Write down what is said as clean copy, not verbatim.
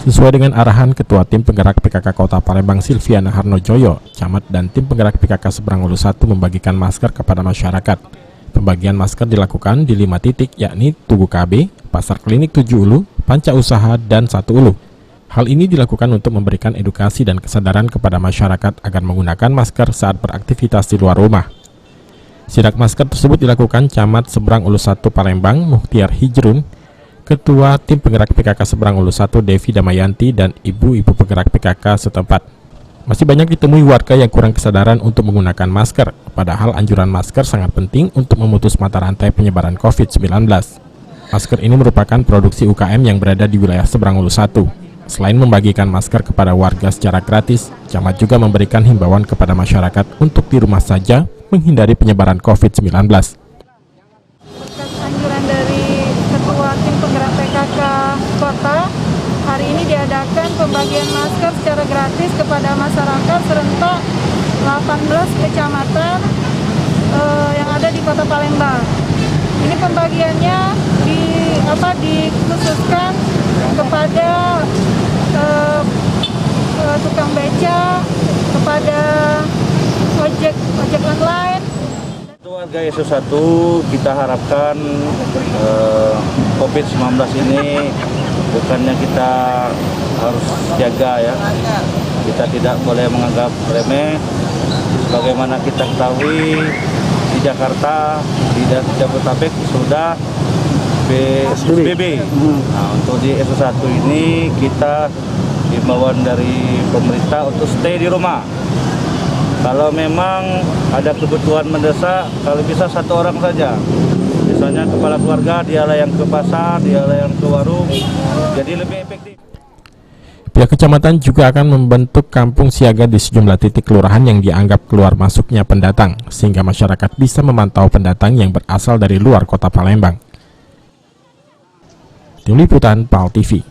Sesuai dengan arahan Ketua Tim Penggerak PKK Kota Palembang Silviana Harnojoyo, Camat dan Tim Penggerak PKK Seberang Ulu 1 membagikan masker kepada masyarakat. Pembagian masker dilakukan di 5 titik, yakni Tugu KB, Pasar Klinik 7 Ulu, Panca Usaha, dan 1 Ulu. Hal ini dilakukan untuk memberikan edukasi dan kesadaran kepada masyarakat agar menggunakan masker saat beraktivitas di luar rumah. Sidak masker tersebut dilakukan Camat Seberang Ulu 1 Palembang, Muhtiar Hijrun, Ketua Tim Penggerak PKK Seberang Ulu 1 Devi Damayanti, dan ibu-ibu penggerak PKK setempat. Masih banyak ditemui warga yang kurang kesadaran untuk menggunakan masker, padahal anjuran masker sangat penting untuk memutus mata rantai penyebaran COVID-19. Masker ini merupakan produksi UKM yang berada di wilayah Seberang Ulu 1. Selain membagikan masker kepada warga secara gratis, Camat juga memberikan himbauan kepada masyarakat untuk di rumah saja menghindari penyebaran COVID-19. Anjuran dari Ketua Tim Penggerak PKK Kota, hari ini diadakan pembagian masker secara gratis kepada masyarakat serentak 18 kecamatan yang ada di Kota Palembang. Ini pembagiannya dikhususkan kepada tukang beca, kepada ojek online. Warga SO1 kita harapkan COVID-19 ini bukannya kita harus jaga ya, kita tidak boleh menganggap remeh. Bagaimana kita ketahui di Jakarta, di Jabodetabek sudah PSBB. Nah, untuk di SO1 ini kita himbauan dari pemerintah untuk stay di rumah. Kalau memang ada kebutuhan mendesak, kalau bisa 1 orang saja. Misalnya kepala keluarga, dialah yang ke pasar, dialah yang ke warung, jadi lebih efektif. Pihak kecamatan juga akan membentuk kampung siaga di sejumlah titik kelurahan yang dianggap keluar masuknya pendatang, sehingga masyarakat bisa memantau pendatang yang berasal dari luar Kota Palembang. Tim Liputan PAL TV.